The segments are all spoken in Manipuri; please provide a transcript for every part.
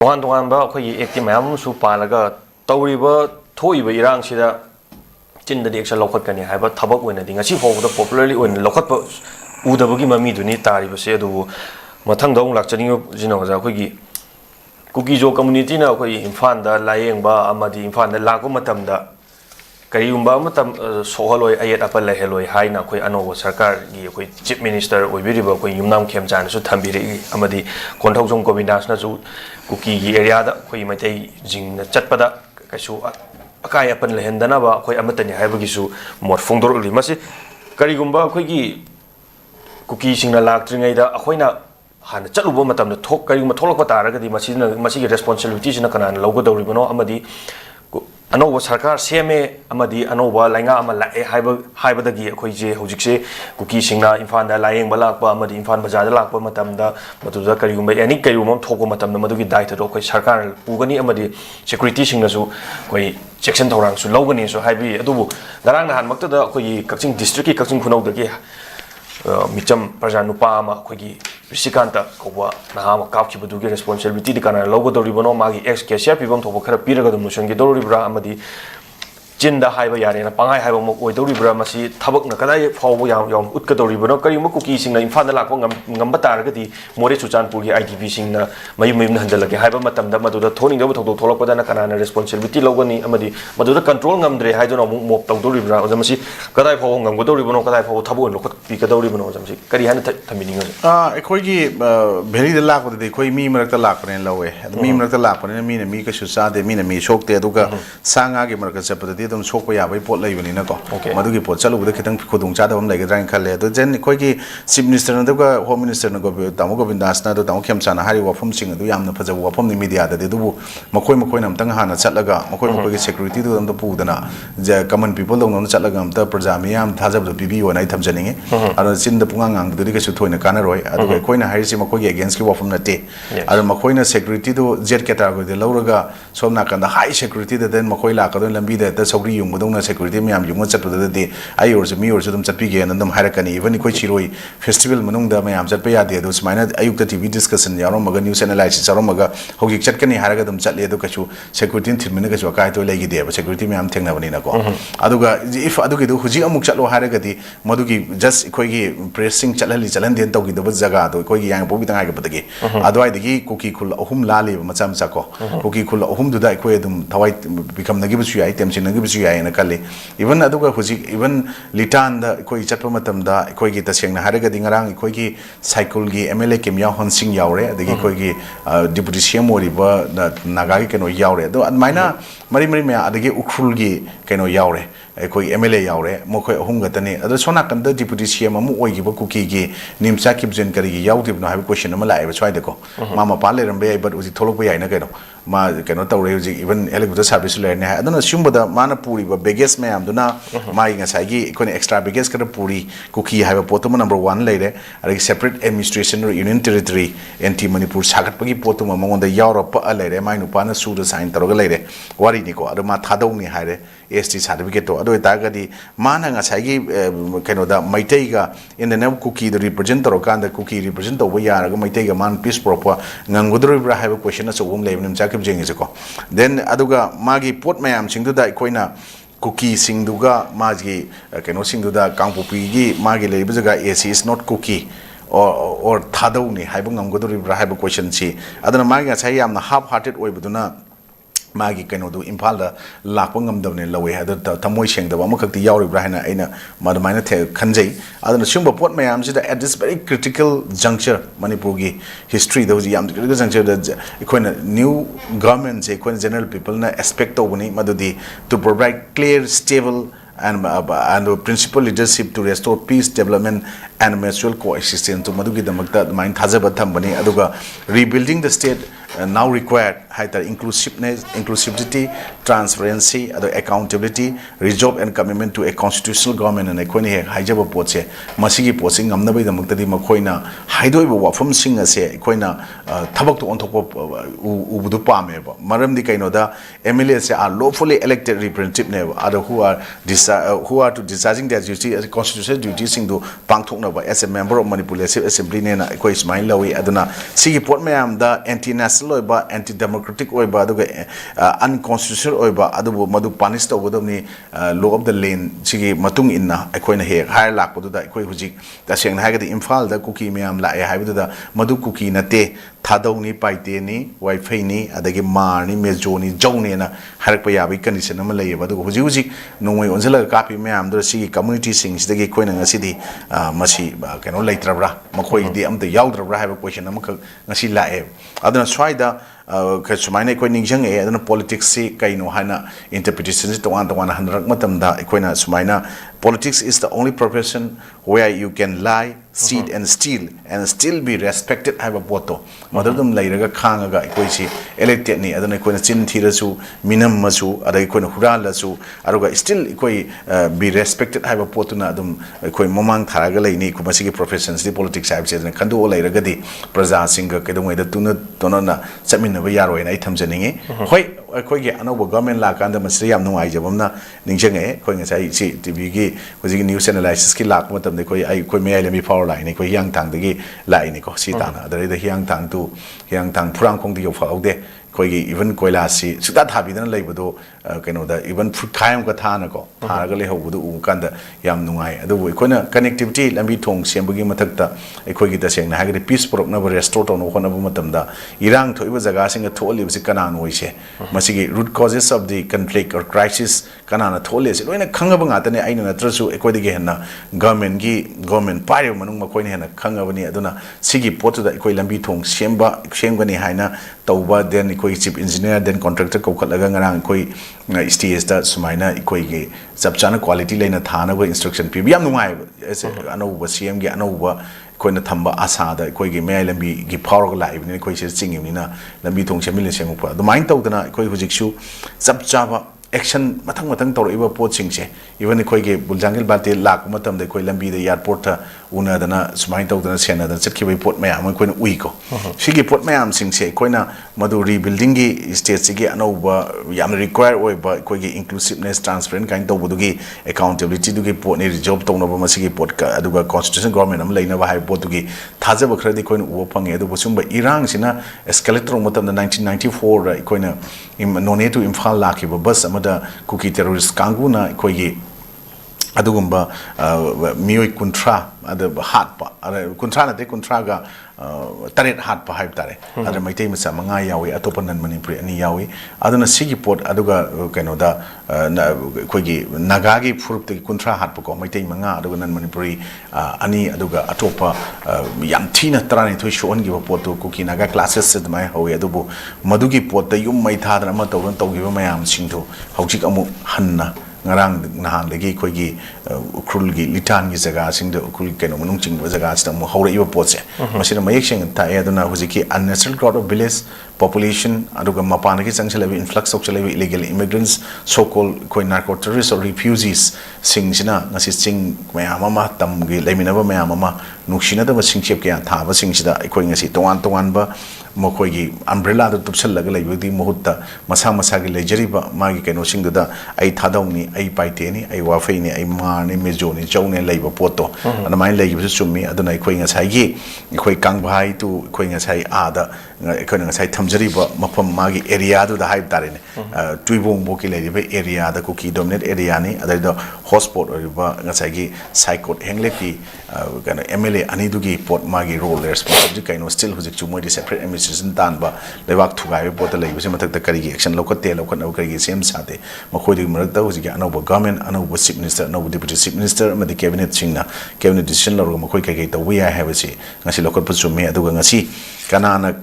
तोहान तोहान बा अखोई एक्टिव मैम सु पालगा तौरिबा थोइबा इरांगसिदा चिंददि एक्शन लौखटकनि हाइबा थबक ओइनदि ngasi फावबदा पॉपुलरली ओइन लौखटप उदबगी ममीदुनि तारिबसे अदुबु मथंगदौ लाक्चनिंग जिनोजा अखोइगी कुकीजो कम्युनिटी ना अखोइ इम्फानदा लायेंबा अमदि इम्फानदा लाको मतमदा करियुंबा मतम सोहलोय अयत अपल लेहेलोय हाइना अखोइ अनोबो सरकार गी अखोइ चीफ मिनिस्टर ओइबिरिबा अखोइ युमनाम खेमजानसु थंबिरि अमदि कोंथौजों गोविंदासनासु कुकी गी एरियादा अखोइ मैतै जिंगना चटपदा कैसु अकाय अपन लेहेंदनाबा अखोइ अमतनि हाइबगिसु मोर फोंदोरलि मसे करिगुंबा अखोइगी कुकी सिंगना लाक्ट्रिङैदा अखोइना हाना चलुबो मतमदा थोक करिगुंबा थोलकपा तारगदि मसिगी रेस्पोंसिबिलिटी सिना कनाना लौगदौरिबनो अमदि अनोबा सरकार सेमे अमदि अनोबा लाइंगा अमा लाए हाइबदगी अखोइजे हौजिकसे कुकी सिंगना इम्फानदा लायेंबा लाकपा अमदि इम्फान बजारदा लाकपा मतमदा मदुदा करिगुंबा एनी करिगुंबा थोकपा मतमदा मदुगी दायित्वदो अखोइ सरकार पुगनी अमदि सिक्युरिटी सिंगनासु अखोइ सेक्शन थौरांसु लौगनीसु हाइबि अदुबु गरांग नहानमक्तदा अखोइगी कक्चिंग डिस्ट्रिक्ट की कक्चिंग खुनौदगी मिचम प्रजा नुपा अमा अखोइगी ऋषिकांता कौबा नहाम कापखिबदुगी रेस्पोंसिबिलिटी दि काना लौगदौरिबनो मागी एक्स केसिया पिबम थोप खरा पिरगदु मुसंगी दौरिब्रा अमदि चिंदा हाइबा यारेना पांगाय हाइबा मक ओइदौरिब्रा मसी थबकना कदाय फावबो याम उतकदौरिबनो करिम कुकी सिंगना इम्फानदा लाको ngamba तारगदि मोरे चुचानपुरगी आईटीबी सिंगना मयु मयुमना हंदलगे हाइबा मतमदा मदुदा थोनिंगदबो थोक थोलकपदाना काना रेस्पोंसिबिलिटी लौगनी अमदि मदुदा कंट्रोल ngamdre हाइदोना मु मोप तौदौरिब्रा ओजमसी कदाय फाव ngamगदौरिबनो कदाय फाव थबो लोखत पिकदौरिबनो ओजमसी करि हाना थमिनिंग एखोइगी भेलीदा लाकपदि एखोइ मी मरकता लाकपने लौवे मी मरकता लाकपने मीना मी कछु चादे मीना मी सोकते अदुगा सांगागे मरकता चपदि दम सोकपा याबै पोट लैबनिना को मदुगी पोट चलुबदा खितंग खुदुंग चादबम लैगद्राइन खले अदु जेन एखोइगी चीफ मिनिस्टर नदुगा होम मिनिस्टर नगो तामो गोविंदासना दो तामो खेमचाना हारि वाफम सिंग अदु यामना फजबो वाफम नि मीडिया दे दुबु मखोइ मखोइ नमतंग हाना चटलगा मखोइ मखोइगी सिक्युरिटी दु दम पुदना जे कमन पीपल दंग चटलगा अमता प्रजा मियाम थाजबदो पिबि ओनाइ थमजनिंगे अदु चिन्द पुंगांग आंगदुदि केसु थोइना कानारोय अदु एखोइना हारिसि मखोइगी अगेंस्ट की वाफम नते अदु मखोइना सिक्युरिटी दु जेट कैटेगरी दे लौरगा सोमना कंदा हाई सिक्युरिटी दे देन मखोइ लाकदो लंबी दे त सौरी युंगदोना सिक्युरिटी मियाम युंग चटपददि आई ओरसु मी ओरसु दम चटपिगे नंदम हारकनी इवन इखोइ चिरोइ फेस्टिवल मनुंगदा मयाम चटप यादे अदु सुमाइना अयुक्ता टीवी डिस्कशन यारोमगा न्यूज एनालिसिस यारोमगा होगिक चटकनी हारगा दम चटले अदु कछु सिक्युरिटी थिमिना कछु अकाय तो लेगी देबा सिक्युरिटी मयाम थेंगनाबनिना को अदुगा इफ अदुगी दु हुजि अमुक चटलो हारगदि मदुगी जस्ट इखोइगी प्रेसिंग चलहली चलन देन तौगी दब जगह दो इखोइगी यांग पोबि तंगाय गबदगी अदवाइदगी कुकी खुल अहुम लाले मचा मचा को कुकी खुल अहुम दुदा इखोइ दम थवाइ बिकमनगी बसु याइ टेमसिनगी बसु याइ ना कले इवन अदुगा हुजि इवन लिटान दा इखोइ चटप मतमदा इखोइगी तसेंगना हारगदि ngarang इखोइगी साइकल गी एमएलए केम याव हनसिंग यावरे अदगी इखोइगी डिप्यूटी सीएम ओरिबा नागागी केनो यावरे दो अदमाइना मरि मरि मे अदगी उखुल गी केनो यावरे अखोई एमएलए यावरे मखोई अहुंगतने अदो सोना कंद डिप्यूटी सीएम अमु ओइगिबो कुकी गी निमचा किबजन करिगी यावदिबनो हाबि क्वेश्चन अमा लाइबा स्वाइदको मामा पाले रंबे बट उजि थोलकबो याइना केनो मा केनो तौरे उजि इवन हेलिकॉप्टर सर्विस लेरने है अदनो सिमबदा माना पुरीबा बेगेस मैम दुना माइ ngसाइगी इकोने एक्स्ट्रा बेगेस कर पुरी कुकी हाबा पोतम नंबर 1 लेरे अरे separate administration union territory anti Manipur सागतपगी पोतम मंगोंदा यावरप लेरे माइ नुपाना सुद साइन तरोगा लेरे वारी निको अदो मा थादौनी हारे एसटी सर्टिफिकेट तो अदो तागदी माना ngसाइगी केनोदा मैतैगा इन कुकी द रिप्रेजेंट तरो कांदा कुकी रिप्रेजेंट तो यारगा मैतैगा मान पीस प्रोपर ngangudriबरा हाबा क्वेश्चन अचौम लेबनिम चाकिब जेंगिसेको देन अदुगा मागी पोट मयाम सिंगदुदा इकोइना कुकी सिंगदुगा मागी केनो सिंगदुदा कांगपुपीगी मागी लेबा जगा एसी इज नॉट कुकी or थादौनी हाबा ngangudriबरा हाबा क्वेश्चन सी अदना मागी ngसाइ यामना हाफ हार्टेड ओइबदुना मागी केनोदु इम्फाल दा लाकपा ngамदबने लवे अद थमोय सेंगदबा अमखक्ति यावरिब्रा हैना आइना मदमाइना थे खनजै अदना सिंबा पोट मयाम सिदा at this very critical juncture Manipur की हिस्ट्री द याम क्रिटिकल जंक्चर द इकोना न्यू गवर्नमेंट से इकोना जनरल पीपल ना एक्सपेक्ट तोबनी मदुदी to provide clear stable and the principal leadership to restore peace, development and mutual coexistence to Madugi Damakta mind Tazaba Tambani Aduga rebuilding the state now required higher inclusiveness, inclusivity, transparency, accountability, resolve and commitment to a constitutional government and equity hijaba potse masigi posing amnabai damakta di makoina haidoiba wafam singa se equina thabak to on top of ubudu pame maram di kaino da MLA se are lawfully elected representative other who are to discharging their duty as constitutional duties sing do pangthokna as a member of Manipur Legislative Assembly ne na equai smile lawi aduna sigi port mayam da anti-nas cancel oiba anti democratic oiba aduga unconstitutional oiba adubu madu punish tawgodamni law of the land sigi matung inna akoina he higher lakpodu da akoi hujik taseng na hagadi imphal da cookie mayam la e haibu da madu cookie nate thadong ni paite ni wifi ni adagi mar ni mejo ni jone na harak pa yabi condition ama lay ba du hujik hujik nongoi onjala kapi mayam do sigi community sing sidagi koina ngasidi masi keno leitrabra makoi di amta yaudra have a question ngasi la e adana swaida ka sumaina ko ningjang e adana politics si kaino hana interpretation to one hundred matamda ikoina sumaina politics is the only profession where you can lie cheat and still be respected have a boto madadum lairaga khanga ikoisi elected ni adana ikoina chin thirasu minam masu ada ikoina hurala su aruga still ikoi be respected have a potuna adum ikoi momang tharaga laini ku masigi professions di politics have se khandu lairaga di praja singa kedongai da tuna tonana chamin ba yaro ina ithamjaningi hoi akoi ge anoba government la kanda masri yam nungai jabamna ningjenge koi ngasai si tv gi hojigi news analysis ki lak matam de koi ai koi mai lemi power line koi yang tang de gi lai ni ko si tana adare de yang tang phurang khong di yo phaude koi gi even koila si suta thabi dana leibodo keno da even food khaim ka thana ko tharaga le hobudu u kanda yam nungai adu koina connectivity lambi thong sembagi mathakta ekoi gi da seng na hagri peace prop na restore to no khona bu matam da irang thoiba jaga sing tholi bi kana noise masigi root causes of the conflict or crisis kana na thole se loina khangaba nga tane aina na trasu ekoi de ge na government pari manung makoi ne na khangaba ni aduna sigi potu da ekoi lambi thong semgani haina tauba den koi chief engineer then contractor ko khalaga ngarang koi stage da sumaina koi ge chapchana quality leina thana go instruction pi yam nungai anoba cm ge anoba koi na thamba asa da koi ge mai lambi gi power ga live ni koi se chingim ni na lambi thong semil semu pa do main tawdana koi hujiksu chapchaba action matang tawriba pot singse even koi ge buljangil bate lak matam de koi lambi de airport ta una dana sumain tawdana sena da chakhi bai pot mayam koi na ui ko sigi pot mayam singse koi na madu rebuilding gi state sigi anoba yam require oi ba koi ge inclusiveness transparent kind tawbu gi accountability du gi pot ni job tawna ba masigi pot ka aduga constitution government am leina ba hai pot gi thaja ba khradi koi na u phange adu busumba irang sina escalator matam da 1994 ra koi na none to imphal laki ba bus amada cookie terrorist kanguna koi gi adugumba mioi kuntra ada hatpa ada kuntra na te kuntra ga taret hatpa haib tare ada maitai masa manga yawi atopan nan manipuri ani yawi aduna sigi pot aduga keno da koigi nagagi furup te kuntra hatpa ko maitai manga aduga nan manipuri ani aduga atopa yam thina trani thoi shon gi pot to kuki naga classes se mai hawi adubu madugi pot ta yum mai thadra ma tawran tawgi ba mayam singtho haujik amu hanna ngarang nahan lagi koi gi ukrul gi litan gi jaga sing de ukrul keno manung ching ba jaga sta mo hore iba pot se masina mayek sing ta e aduna hujiki unnatural crowd of village population aduga mapana gi changsela bi influx of chalebi illegal immigrants so called koi narco terrorists or refugees sing sina ngasi sing mayam ama tam gi lemina ba mayam ama nuksina da sing chep kya tha ba sing sida koi ngasi tongan ba mokoi gi umbrella da tupsal laga lai di mohutta masa gi lejari ba magi keno sing da ai thadong ni ai paite ni ai wafei ni ai mar ni mejo ni chau ne leiba poto ana mai leiba su chumi aduna khoi nga sai gi khoi kang bhai tu khoi nga sai ada khoi nga sai thamjari ba mafam magi area du da haib tare ne tuibong bo ki leiba area da ku ki dominate area ni ada da hotspot or ba nga sai gi psychot hengle ki kana mla ani du gi pot magi role responsibility kaino still hujik chu moi separate administration tan ba lewak thugai bo ta leiba se mathak ta kari gi action lokot te lokot na kari gi sem sate makhoi di marak ta hujik anoba government anoba chief minister anoba deputy chief minister amadi cabinet singna cabinet decision lor makhoi kai ta we have se ngasi lokot pu chume aduga ngasi kanana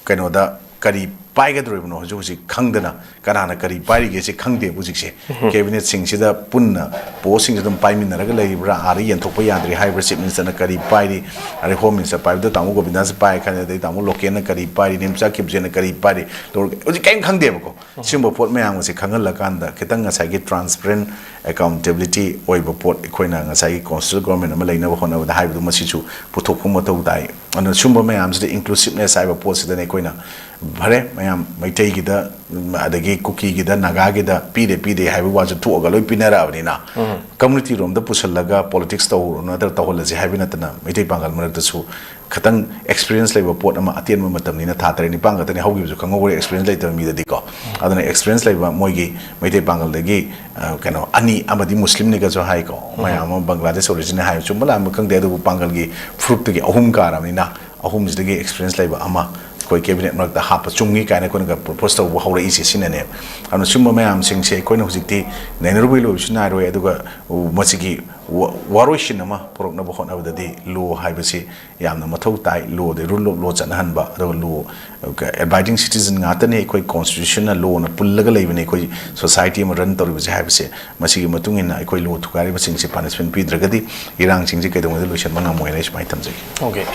kaino da kari पाएगा द्रोइबनो हजु हजि खंगदना कनाना करी पारी गेसे खंगदे बुजिकसे कैबिनेट सिंग सिदा पुन्ना पोसिंग दम पाइमिनरगा लेब्रा आरि यंथोप याद्रि हाइब्र चिफ मिनिस्टर न करी पाइरि आरि होम मिनिस्टर पाइबद तामु गोबिंदास पाइ खाने दे तामु लोकेन करी पाइरि निमचा किबजेन करी पाइरि तोर हजि काइम खंगदेबको सिम्बो पोट मयाम से खंगल कांदा खितंग ngसाइगे ट्रांसपेरेंट अकाउंटेबिलिटी ओइबो पोट खोइना ngसाइगे कॉन्स्टिट्यूशन गवर्नमेंट अमा लेनबो होनबो हाइबदु मसिचु पुथोखु मतौ दाइ अन सुम्बो मयाम से इंक्लूसिवनेस हाइबो पोट सिदने खोइना भरे मैम मैतई की adagi kuki gida naga gida pide haibu waja tu oga loi pinara abnina community room da pusalaga politics to na da tawholaji haibina tana mitai pangal marak su khatang experience leba pot ama atien ma matam ni na tha tare ni pang tani haugi ju khango experience lai mi da diko adana experience leba moigi mitai pangal dagi kano ani amadi muslim ni ga jo hai ko mayam bangladesh origin hai chumbala am khang de du pangal gi fruit gi ahum kara ni na ahum ji dagi experience leba ama koi cabinet mak da hap chungi kaina ko ga propose to hawra isi sinane anu summa mayam sing se ko no hujikti nainrubi lo sina ro aduga masigi waroshin ama porok na bokon abadadi lo haibasi yamna mathau tai lo de rule of law chana hanba ado lo abiding citizen ngata ne koi constitutional law na pullaga leibane koi society ma run tori base haibase masigi matungina koi lo thukari basing se punishment pi dragadi irang sing je kedong de lo shan manga moile smai tamjai okay